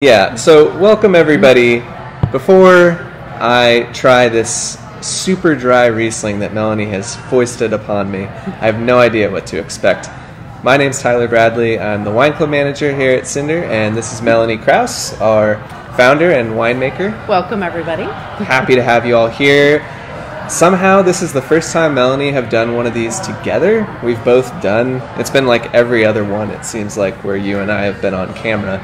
Yeah, so welcome everybody. Before I try this super dry Riesling that Melanie has foisted upon me, I have no idea what to expect. My name's Tyler Bradley. I'm the wine club manager here at Cinder, and this is Melanie Krause, our founder and winemaker. Welcome everybody. Happy to have you all here. Somehow this is the first time Melanie have done one of these together. We've both done, it's been like every other one it seems like where you and I have been on camera.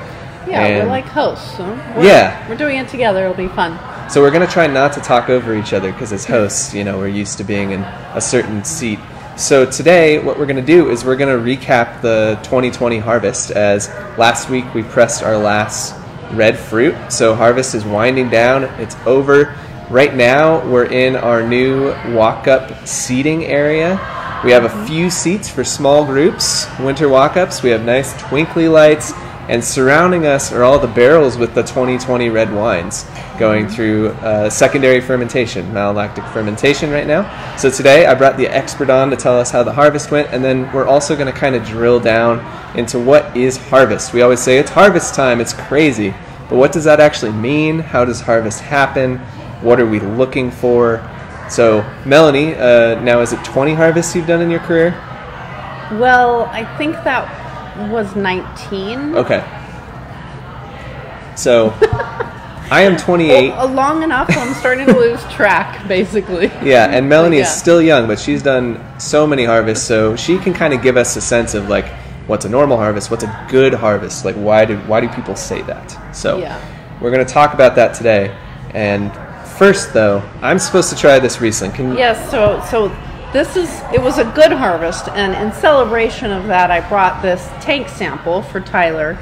Yeah, And we're like hosts. So we're doing it together. It'll be fun. So we're going to try not to talk over each other because as hosts, you know, we're used to being in a certain seat. So today what we're going to do is we're going to recap the 2020 harvest, as last week we pressed our last red fruit. So harvest is winding down. It's over. Right now we're in our new walk-up seating area. We have a few seats for small groups, winter walk-ups. We have nice twinkly lights. And surrounding us are all the barrels with the 2020 red wines going through secondary fermentation, malolactic fermentation right now. So today I brought the expert on to tell us how the harvest went, and then we're also going to kind of drill down into what is harvest. We always say it's harvest time, it's crazy, but what does that actually mean? How does harvest happen? What are we looking for? So Melanie, now is it 20 harvests you've done in your career? Well, I think that was 19. Okay. So, I am 28. Well, long enough, I'm starting to lose track, basically. Yeah, and Melanie is still young, but she's done so many harvests, so she can kind of give us a sense of like, what's a normal harvest, what's a good harvest, like why do people say that? So, we're going to talk about that today. And first, though, I'm supposed to try this Riesling. Yes. So. It was a good harvest, and in celebration of that, I brought this tank sample for Tyler.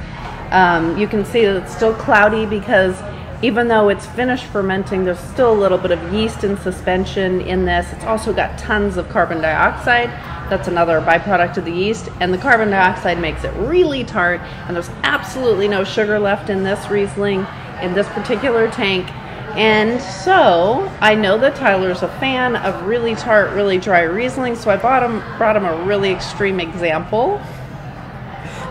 You can see that it's still cloudy because even though it's finished fermenting, there's still a little bit of yeast in suspension in this. It's also got tons of carbon dioxide. That's another byproduct of the yeast, and the carbon dioxide makes it really tart, and there's absolutely no sugar left in this Riesling, in this particular tank. And so I know that Tyler's a fan of really tart, really dry Riesling, so I brought him a really extreme example.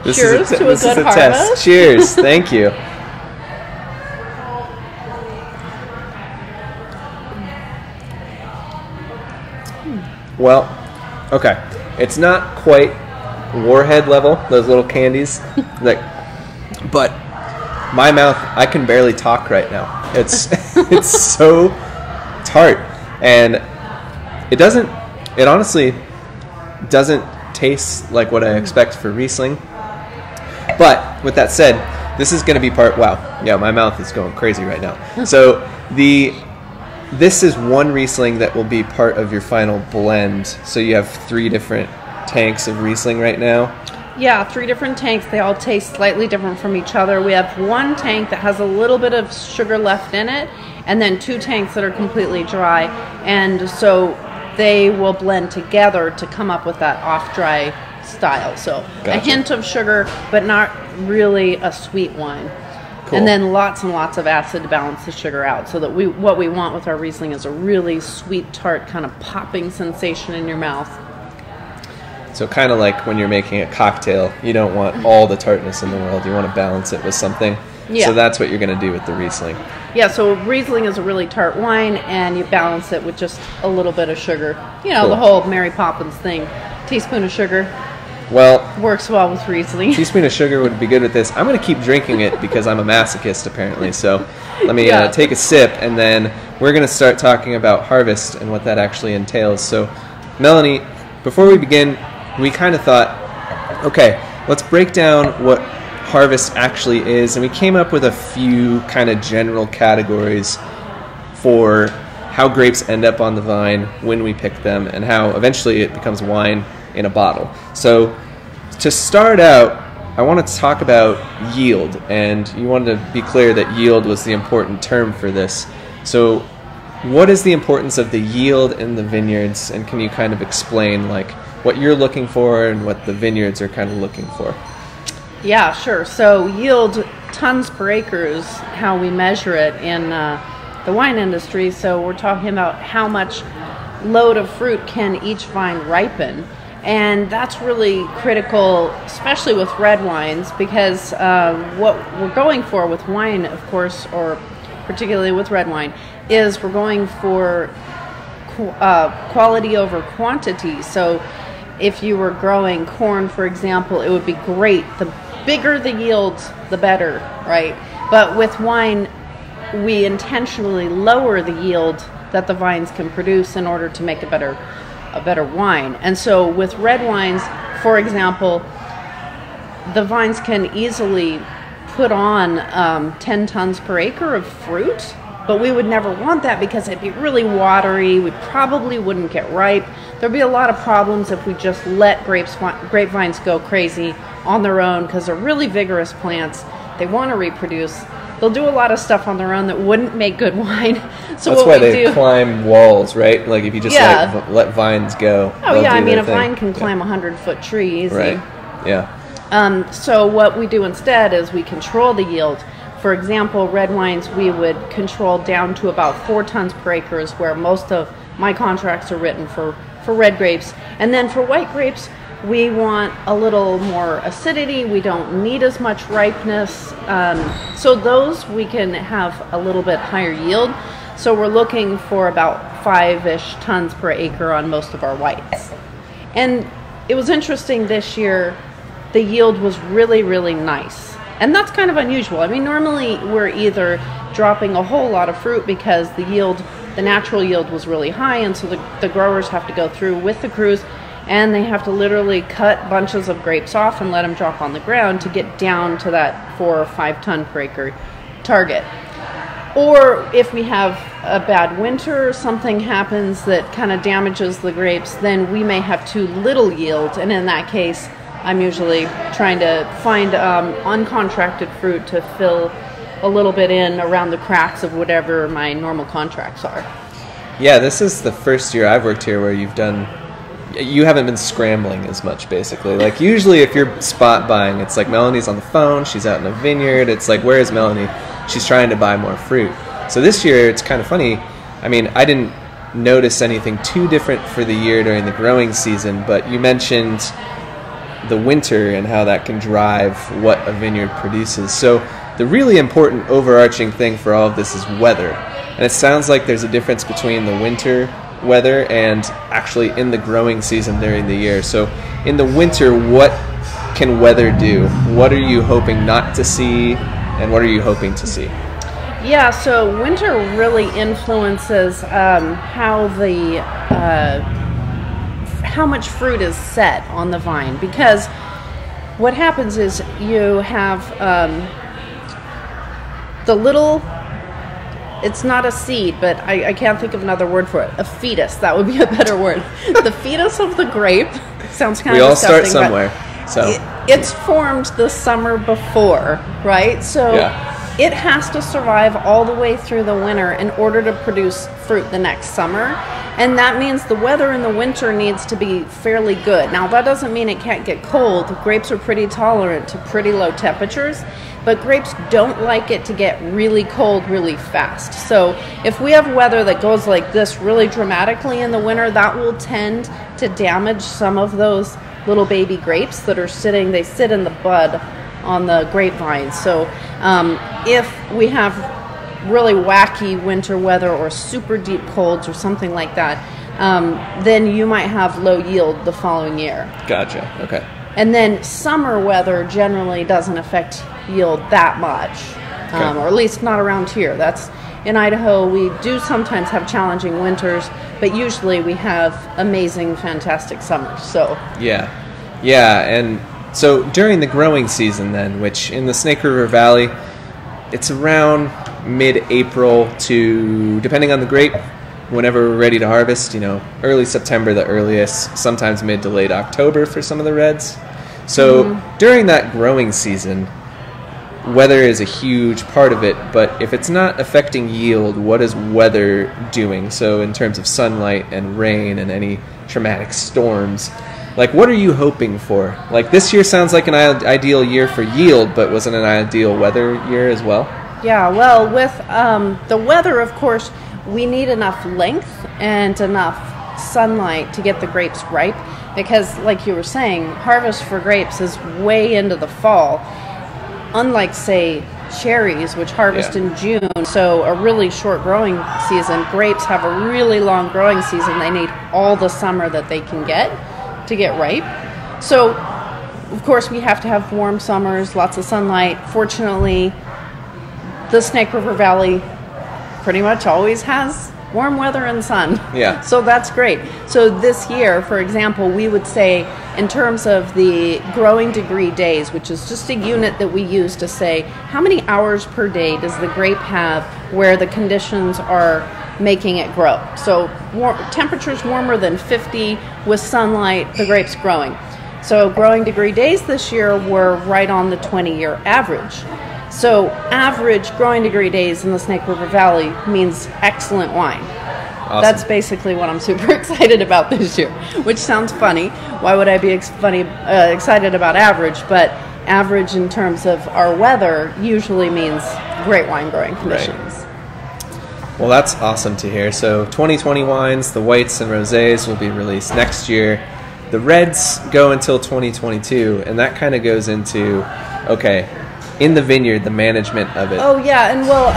Cheers to a good harvest. Test. Cheers. Thank you. Well, okay. It's not quite Warhead level, those little candies, but my mouth, I can barely talk right now. It's so tart, and it honestly doesn't taste like what I expect for Riesling. But with that said, this is going to be my mouth is going crazy right now. So this is one Riesling that will be part of your final blend. So you have 3 different tanks of Riesling right now. Yeah, 3 different tanks. They all taste slightly different from each other. We have one tank that has a little bit of sugar left in it, and then 2 tanks that are completely dry. And so they will blend together to come up with that off-dry style. So a hint of sugar, but not really a sweet wine. Cool. And then lots and lots of acid to balance the sugar out, so that what we want with our Riesling is a really sweet, tart, kind of popping sensation in your mouth. So kind of like when you're making a cocktail, you don't want all the tartness in the world. You want to balance it with something. Yeah. So that's what you're going to do with the Riesling. Yeah, so Riesling is a really tart wine, and you balance it with just a little bit of sugar. You know, cool. The whole Mary Poppins thing. Teaspoon of sugar. Well, works well with Riesling. Teaspoon of sugar would be good with this. I'm going to keep drinking it because I'm a masochist, apparently. So let me take a sip, and then we're going to start talking about harvest and what that actually entails. So, Melanie, before we begin, we kind of thought, okay, let's break down what harvest actually is, and we came up with a few kind of general categories for how grapes end up on the vine when we pick them, and how eventually it becomes wine in a bottle. So to start out, I wanted to talk about yield, and you wanted to be clear that yield was the important term for this. So what is the importance of the yield in the vineyards, and can you kind of explain like what you're looking for and what the vineyards are kind of looking for? Yeah, sure. So yield, tons per acre, is how we measure it in the wine industry. So we're talking about how much load of fruit can each vine ripen. And that's really critical, especially with red wines, because what we're going for with wine, of course, or particularly with red wine, is we're going for quality over quantity. So if you were growing corn, for example, it would be great. The bigger the yield, the better, right? But with wine, we intentionally lower the yield that the vines can produce in order to make a better wine. And so with red wines, for example, the vines can easily put on 10 tons per acre of fruit, but we would never want that because it'd be really watery. We probably wouldn't get ripe. There'd be a lot of problems if we just let grapevines go crazy on their own, because they're really vigorous plants. They want to reproduce. They'll do a lot of stuff on their own that wouldn't make good wine. So that's why they climb walls, right? Like if you just let vines go. Oh yeah, I mean a vine can climb a 100-foot tree easy. Right. Yeah. So what we do instead is we control the yield. For example, red wines we would control down to about 4 tons per acre, is where most of my contracts are written for red grapes. And then for white grapes, we want a little more acidity. We don't need as much ripeness. So those we can have a little bit higher yield. So we're looking for about 5-ish tons per acre on most of our whites. And it was interesting this year, the yield was really, really nice. And that's kind of unusual. I mean, normally we're either dropping a whole lot of fruit because the natural yield was really high, and so the growers have to go through with the crews and they have to literally cut bunches of grapes off and let them drop on the ground to get down to that 4 or 5 ton per acre target. Or if we have a bad winter, something happens that kind of damages the grapes, then we may have too little yield, and in that case I'm usually trying to find uncontracted fruit to fill a little bit in around the cracks of whatever my normal contracts are. Yeah, this is the first year I've worked here where you haven't been scrambling as much, basically. Like, usually if you're spot buying, it's like Melanie's on the phone, she's out in a vineyard, it's like, where is Melanie? She's trying to buy more fruit. So this year, it's kind of funny. I mean, I didn't notice anything too different for the year during the growing season, but you mentioned the winter and how that can drive what a vineyard produces. So the really important overarching thing for all of this is weather. And it sounds like there's a difference between the winter weather and actually in the growing season during the year. So in the winter, what can weather do? What are you hoping not to see, and what are you hoping to see? Yeah, so winter really influences how much fruit is set on the vine, because what happens is you have the little, it's not a seed, but I can't think of another word for it. A fetus, that would be a better word. The fetus of the grape sounds kind of disgusting. We all start somewhere. So it's formed the summer before, right? So it has to survive all the way through the winter in order to produce fruit the next summer. And that means the weather in the winter needs to be fairly good. Now, that doesn't mean it can't get cold. Grapes are pretty tolerant to pretty low temperatures, but grapes don't like it to get really cold really fast. So if we have weather that goes like this really dramatically in the winter, that will tend to damage some of those little baby grapes that are they sit in the bud on the grapevines. So if we have really wacky winter weather or super deep colds or something like that, then you might have low yield the following year. Gotcha. Okay. And then summer weather generally doesn't affect yield that much, or at least not around here. That's in Idaho. We do sometimes have challenging winters, but usually we have amazing, fantastic summers. So and so during the growing season then, which in the Snake River Valley, it's around mid-April to, depending on the grape, whenever we're ready to harvest, early September the earliest, sometimes mid to late October for some of the reds. So during that growing season, weather is a huge part of it, but if it's not affecting yield, what is weather doing? So in terms of sunlight and rain and any traumatic storms, like, what are you hoping for? Like, this year sounds like an ideal year for yield, but was it an ideal weather year as well? Yeah, well, with the weather, of course, we need enough length and enough sunlight to get the grapes ripe. because like you were saying, harvest for grapes is way into the fall. Unlike, say, cherries, which harvest in June, so a really short growing season, grapes have a really long growing season. They need all the summer that they can get to get ripe. So, of course, we have to have warm summers, lots of sunlight. Fortunately, the Snake River Valley pretty much always has warm weather and sun. Yeah. So that's great. So this year, for example, we would say in terms of the growing degree days, which is just a unit that we use to say how many hours per day does the grape have where the conditions are making it grow. So temperatures warmer than 50 with sunlight, the grape's growing. So growing degree days this year were right on the 20-year average. So average growing degree days in the Snake River Valley means excellent wine. Awesome. That's basically what I'm super excited about this year, which sounds funny. Why would I be excited about average? But average in terms of our weather usually means great wine growing conditions. Right. Well, that's awesome to hear. So 2020 wines, the whites and rosés will be released next year. The reds go until 2022, and that kind of goes into, okay, in the vineyard, the management of it. Oh yeah, and well,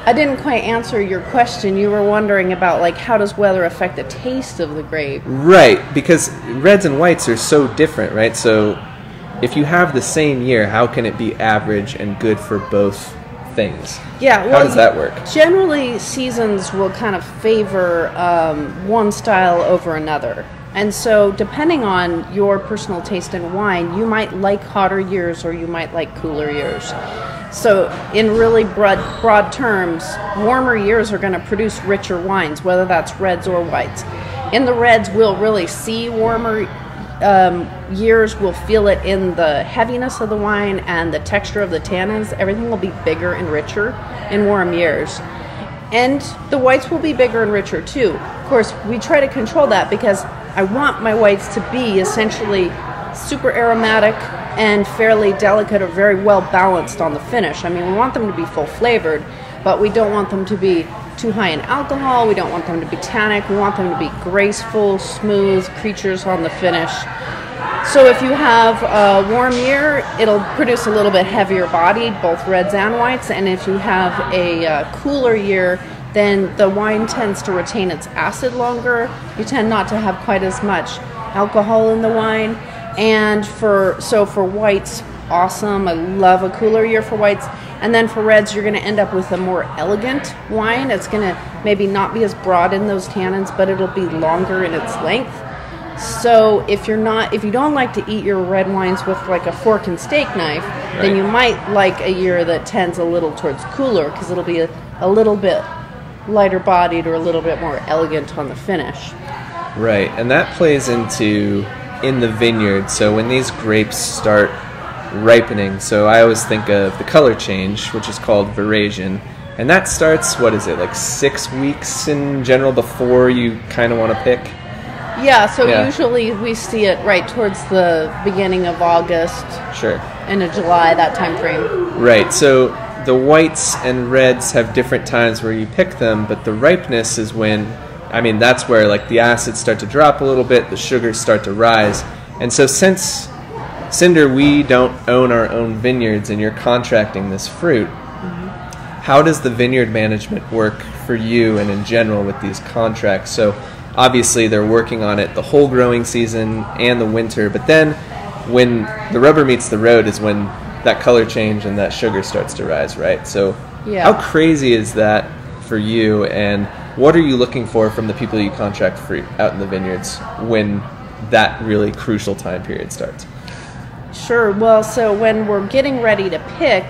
I didn't quite answer your question. You were wondering about like how does weather affect the taste of the grape? Right, because reds and whites are so different, right? So if you have the same year, how can it be average and good for both things? Yeah, well, how does that work? Generally, seasons will kind of favor one style over another. And so depending on your personal taste in wine, you might like hotter years or you might like cooler years. So in really broad terms, warmer years are going to produce richer wines, whether that's reds or whites. In the reds, we'll really see warmer years. We'll feel it in the heaviness of the wine and the texture of the tannins. Everything will be bigger and richer in warm years. And the whites will be bigger and richer too. Of course, we try to control that because I want my whites to be essentially super aromatic and fairly delicate or very well balanced on the finish. I mean, we want them to be full flavored, but we don't want them to be too high in alcohol. We don't want them to be tannic. We want them to be graceful, smooth creatures on the finish. So if you have a warm year, it'll produce a little bit heavier bodied, both reds and whites. And if you have a cooler year, then the wine tends to retain its acid longer. You tend not to have quite as much alcohol in the wine. And for whites, awesome. I love a cooler year for whites. And then for reds, you're going to end up with a more elegant wine. It's going to maybe not be as broad in those tannins, but it'll be longer in its length. So if you don't like to eat your red wines with like a fork and steak knife, right, then you might like a year that tends a little towards cooler because it'll be a little bit lighter bodied or a little bit more elegant on the finish. Right, and that plays into in the vineyard. So when these grapes start ripening, so I always think of the color change, which is called veraison, and that starts, what is it, like 6 weeks in general before you kind of want to pick? Yeah, so usually we see it right towards the beginning of August. Sure. Into July, that time frame. Right, so the whites and reds have different times where you pick them, but the ripeness is when, I mean, that's where like the acids start to drop a little bit, the sugars start to rise. And so since, Cinder, we don't own our own vineyards and you're contracting this fruit, how does the vineyard management work for you and in general with these contracts? So obviously they're working on it the whole growing season and the winter, but then when the rubber meets the road is when that color change and that sugar starts to rise, right? So how crazy is that for you, and what are you looking for from the people you contract fruit out in the vineyards when that really crucial time period starts? Sure. Well, so when we're getting ready to pick,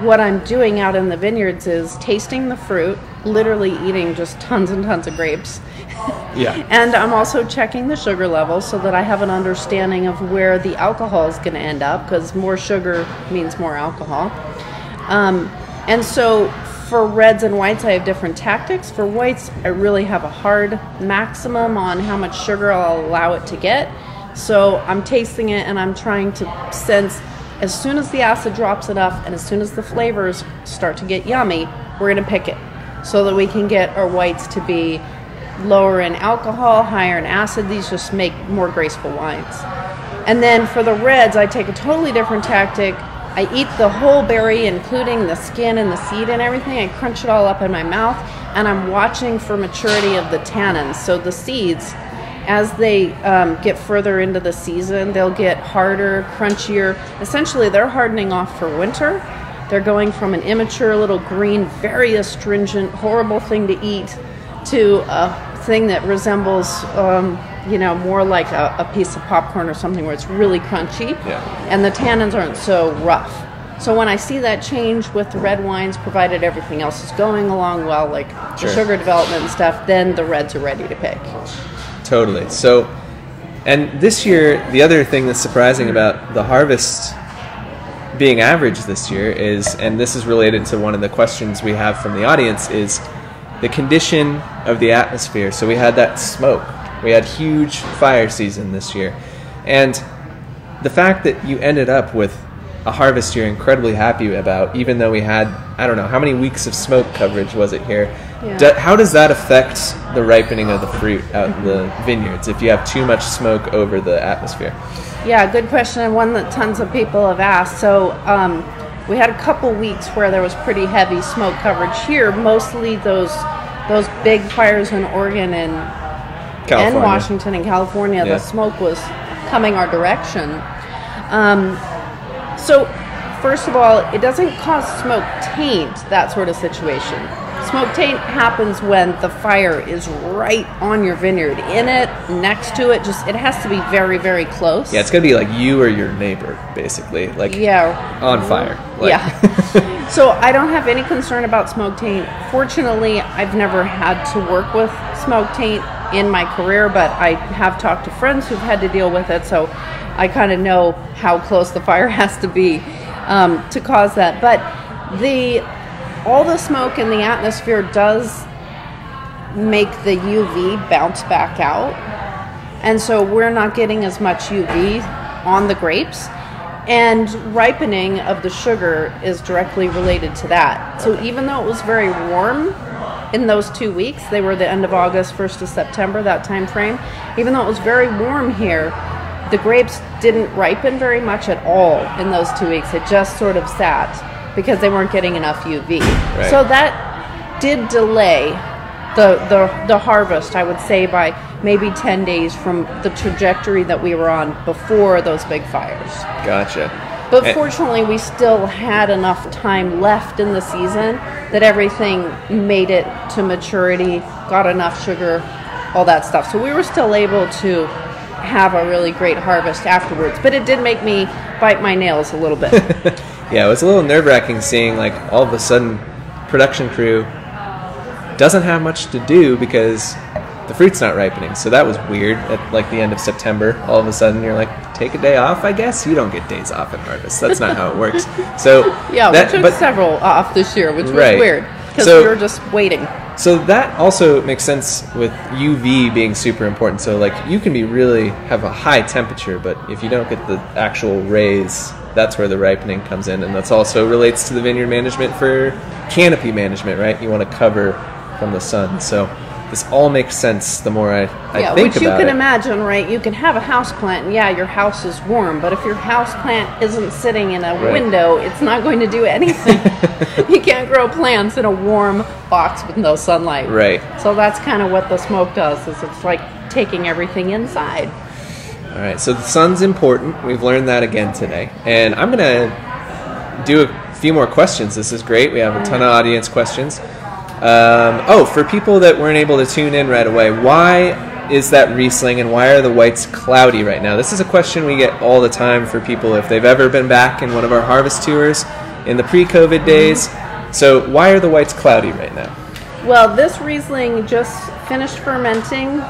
what I'm doing out in the vineyards is tasting the fruit, literally eating just tons and tons of grapes. Yeah. And I'm also checking the sugar level so that I have an understanding of where the alcohol is going to end up, because more sugar means more alcohol. And so for reds and whites, I have different tactics. For whites, I really have a hard maximum on how much sugar I'll allow it to get. So I'm tasting it and I'm trying to sense as soon as the acid drops enough and as soon as the flavors start to get yummy, we're going to pick it so that we can get our whites to be lower in alcohol, higher in acid. These just make more graceful wines. And then for the reds, I take a totally different tactic. I eat the whole berry, including the skin and the seed and everything. I crunch it all up in my mouth, and I'm watching for maturity of the tannins. So the seeds, as they get further into the season, they'll get harder, crunchier. Essentially, they're hardening off for winter. They're going from an immature little green, very astringent, horrible thing to eat to a thing that resembles more like a piece of popcorn or something, where it's really crunchy, and the tannins aren't so rough. So when I see that change with the red wines, provided everything else is going along well, like the sugar development and stuff, then the reds are ready to pick. Totally. So, and this year, the other thing that's surprising about the harvest being average this year is, and this is related to one of the questions we have from the audience, is the condition of the atmosphere. So we had that smoke. We had huge fire season this year. And the fact that you ended up with a harvest you're incredibly happy about, even though we had, I don't know, how many weeks of smoke coverage was it here? Yeah. How does that affect the ripening of the fruit out in the vineyards if you have too much smoke over the atmosphere? Yeah, good question, and one that tons of people have asked. So we had a couple weeks where there was pretty heavy smoke coverage here, mostly those big fires in Oregon and Washington and California. The smoke was coming our direction. So first of all, it doesn't cause smoke taint, that sort of situation. Smoke taint happens when the fire is right on your vineyard, in it, next to it. Just, it has to be very, very close. Yeah, it's going to be like you or your neighbor, basically. Like, on fire. Like. Yeah. So I don't have any concern about smoke taint. Fortunately, I've never had to work with smoke taint in my career, but I have talked to friends who've had to deal with it, so I kind of know how close the fire has to be to cause that. But all the smoke in the atmosphere does make the UV bounce back out, and so we're not getting as much UV on the grapes, and ripening of the sugar is directly related to that. So even though it was very warm in those 2 weeks, they were the end of August, 1st of September, that time frame, even though it was very warm here, the grapes didn't ripen very much at all in those 2 weeks. It just sort of sat because they weren't getting enough UV. Right. So that did delay the harvest, I would say, by maybe 10 days from the trajectory that we were on before those big fires. Gotcha. But fortunately, we still had enough time left in the season that everything made it to maturity, got enough sugar, all that stuff. So we were still able to have a really great harvest afterwards. But it did make me bite my nails a little bit. Yeah, it was a little nerve-wracking seeing, like, all of a sudden production crew doesn't have much to do because the fruit's not ripening. So that was weird at, like, the end of September. All of a sudden you're like, take a day off, I guess? You don't get days off at harvest. That's not how it works. So yeah, we took several off this year, which was weird because we were just waiting. So that also makes sense with UV being super important. So, like, you can have a high temperature, but if you don't get the actual rays, that's where the ripening comes in. And that's also relates to the vineyard management for canopy management, right? You want to cover from the sun. So this all makes sense the more I think about it. Which you can imagine, right? You can have a house plant, and your house is warm, but if your house plant isn't sitting in a window, it's not going to do anything. You can't grow plants in a warm box with no sunlight. Right. So that's kind of what the smoke does, is it's like taking everything inside. All right, so the sun's important. We've learned that again today. And I'm going to do a few more questions. This is great. We have a ton of audience questions. For people that weren't able to tune in right away, why is that Riesling and why are the whites cloudy right now? This is a question we get all the time for people if they've ever been back in one of our harvest tours in the pre-COVID days. So why are the whites cloudy right now? Well, this Riesling just finished fermenting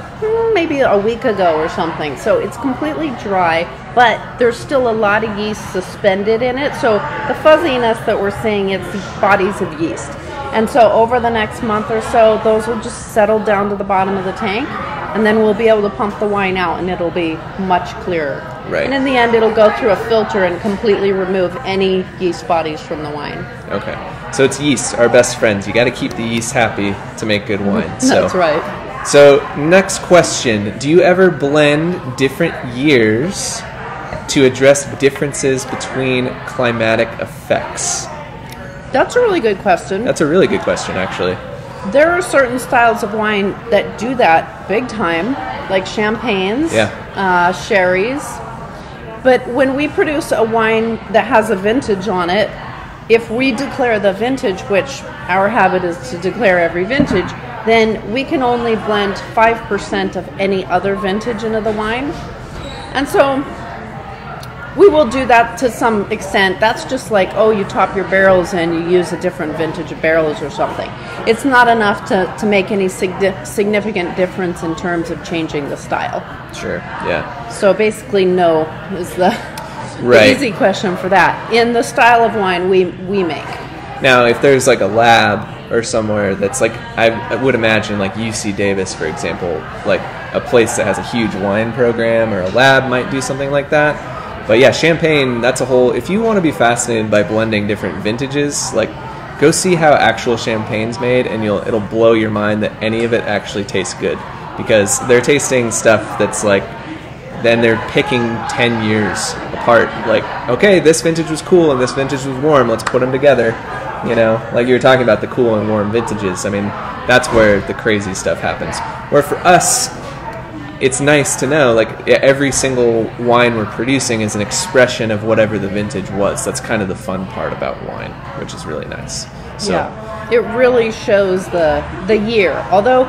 maybe a week ago or something. So it's completely dry, but there's still a lot of yeast suspended in it. So the fuzziness that we're seeing, it's bodies of yeast. And so over the next month or so, those will just settle down to the bottom of the tank, and then we'll be able to pump the wine out, and it'll be much clearer. Right. And in the end, it'll go through a filter and completely remove any yeast bodies from the wine. Okay. So it's yeast, our best friends. You got to keep the yeast happy to make good wine. That's right. So next question, do you ever blend different years to address differences between climatic effects? That's a really good question. That's a really good question, actually. There are certain styles of wine that do that big time, like champagnes, sherries. But when we produce a wine that has a vintage on it, if we declare the vintage, which our habit is to declare every vintage, then we can only blend 5% of any other vintage into the wine. And so we will do that to some extent. That's just like, oh, you top your barrels and you use a different vintage of barrels or something. It's not enough to make any significant difference in terms of changing the style. Sure, yeah. So basically, no is the easy question for that. In the style of wine we make. Now, if there's like a lab or somewhere that's like, I would imagine like UC Davis, for example, like a place that has a huge wine program, or a lab might do something like that. But yeah, champagne, that's a whole, if you want to be fascinated by blending different vintages, like go see how actual champagne's made, and it'll blow your mind that any of it actually tastes good, because they're tasting stuff that's like, then they're picking 10 years apart. Like, okay, this vintage was cool and this vintage was warm, let's put them together. You know, like you were talking about the cool and warm vintages. I mean, that's where the crazy stuff happens. Where for us, it's nice to know, like, every single wine we're producing is an expression of whatever the vintage was. That's kind of the fun part about wine, which is really nice. So, yeah, it really shows the year. Although,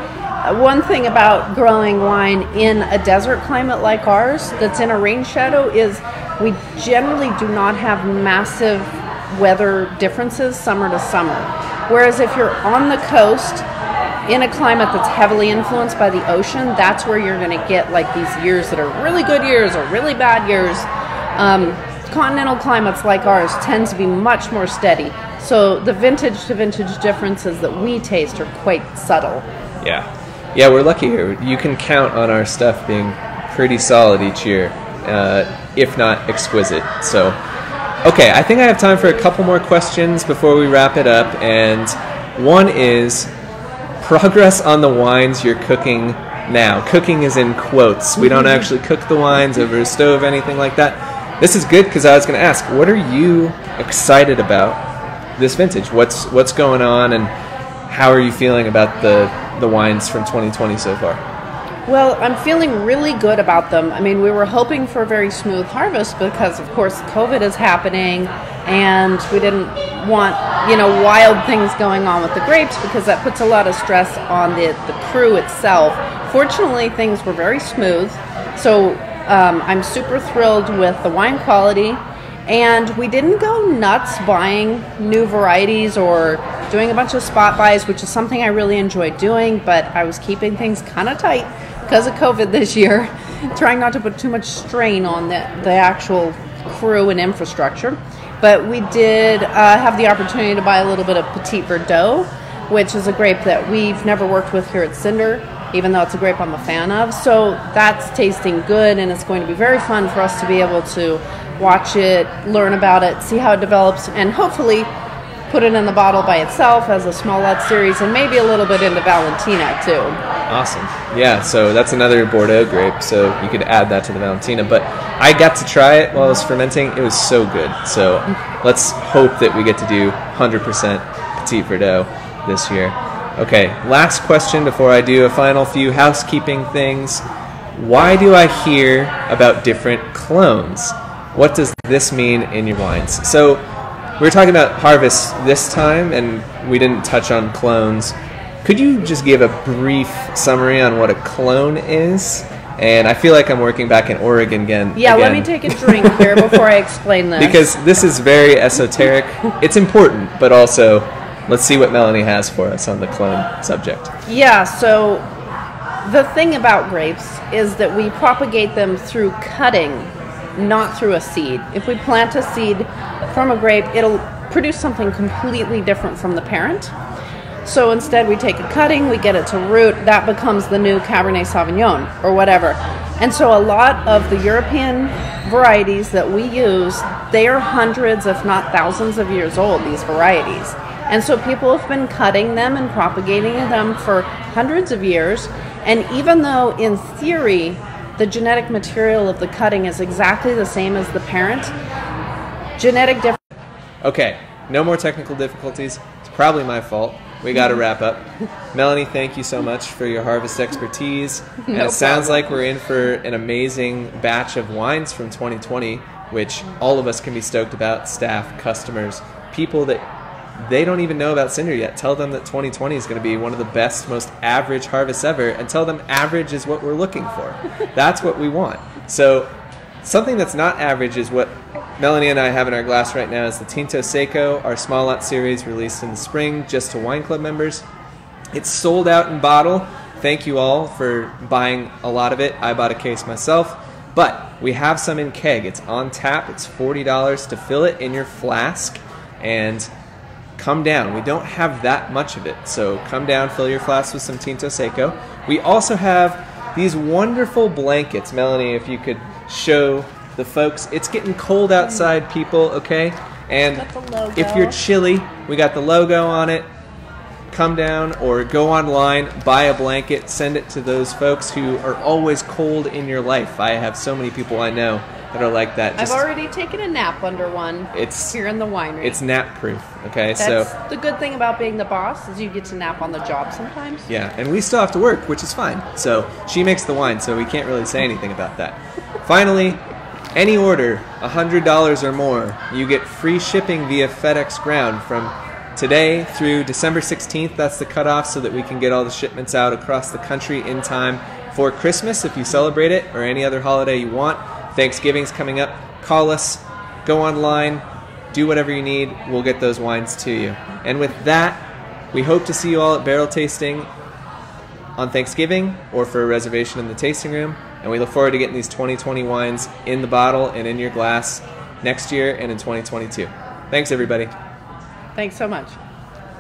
one thing about growing wine in a desert climate like ours, that's in a rain shadow, is we generally do not have massive weather differences summer to summer. Whereas if you're on the coast, in a climate that's heavily influenced by the ocean, that's where you're going to get like these years that are really good years or really bad years. Continental climates like ours tend to be much more steady. So the vintage to vintage differences that we taste are quite subtle. Yeah. Yeah, we're lucky here. You can count on our stuff being pretty solid each year, if not exquisite. So, okay, I think I have time for a couple more questions before we wrap it up. And one is, progress on the wines you're cooking now. Cooking is in quotes. We don't actually cook the wines over a stove, anything like that. This is good because I was going to ask, what are you excited about this vintage? What's going on, and how are you feeling about the wines from 2020 so far? Well, I'm feeling really good about them. I mean, we were hoping for a very smooth harvest because, of course, COVID is happening, and we didn't want, wild things going on with the grapes, because that puts a lot of stress on the crew itself. Fortunately, things were very smooth, so I'm super thrilled with the wine quality, and we didn't go nuts buying new varieties or doing a bunch of spot buys, which is something I really enjoy doing, but I was keeping things kind of tight because of COVID this year, trying not to put too much strain on the actual crew and infrastructure. But we did have the opportunity to buy a little bit of Petit Verdot, which is a grape that we've never worked with here at Cinder, even though it's a grape I'm a fan of. So that's tasting good, and it's going to be very fun for us to be able to watch it, learn about it, see how it develops, and hopefully put it in the bottle by itself as a small lot series, and maybe a little bit into Valentina too. Awesome. Yeah, so that's another Bordeaux grape, so you could add that to the Valentina. But I got to try it while I was fermenting. It was so good. So let's hope that we get to do 100% Petit Verdot this year. Okay, last question before I do a final few housekeeping things. Why do I hear about different clones? What does this mean in your wines? So we were talking about harvest this time, and we didn't touch on clones. Could you just give a brief summary on what a clone is? And I feel like I'm working back in Oregon again. Yeah, let me take a drink here before I explain this. Because this is very esoteric. It's important, but also let's see what Melanie has for us on the clone subject. Yeah, so the thing about grapes is that we propagate them through cutting, not through a seed. If we plant a seed from a grape, it'll produce something completely different from the parent. So instead we take a cutting, we get it to root, that becomes the new Cabernet Sauvignon or whatever. And so a lot of the European varieties that we use, they are hundreds if not thousands of years old, these varieties. And so people have been cutting them and propagating them for hundreds of years, And even though in theory the genetic material of the cutting is exactly the same as the parent, genetic difference. Okay, no more technical difficulties. It's probably my fault. We got to wrap up. Melanie, thank you so much for your harvest expertise. And No it sounds problem. like we're in for an amazing batch of wines from 2020, which all of us can be stoked about, staff, customers, people that they don't even know about Cinder yet. Tell them that 2020 is going to be one of the best, most average harvests ever, and tell them average is what we're looking for. That's what we want. So something that's not average is what Melanie and I have in our glass right now is the Tinto Seco, our small lot series released in the spring just to wine club members. It's sold out in bottle. Thank you all for buying a lot of it. I bought a case myself. But we have some in keg. It's on tap. It's $40 to fill it in your flask. And come down. We don't have that much of it. So come down, fill your flask with some Tinto Seco. We also have these wonderful blankets. Melanie, if you could show the folks. It's getting cold outside, people, okay? And Got the logo. if you're chilly, we got the logo on it. Come down or go online, buy a blanket, send it to those folks who are always cold in your life. I have so many people I know that are like that. I've already taken a nap under one here in the winery. It's nap proof, okay? That's the good thing about being the boss is you get to nap on the job sometimes. Yeah, and we still have to work, which is fine. So she makes the wine, so we can't really say anything about that. Finally, any order, $100 or more, you get free shipping via FedEx Ground from today through December 16th. That's the cutoff so that we can get all the shipments out across the country in time for Christmas if you celebrate it, or any other holiday you want. Thanksgiving's coming up. Call us, go online, do whatever you need. We'll get those wines to you. And with that, we hope to see you all at barrel tasting on Thanksgiving or for a reservation in the tasting room. And we look forward to getting these 2020 wines in the bottle and in your glass next year and in 2022. Thanks, everybody. Thanks so much.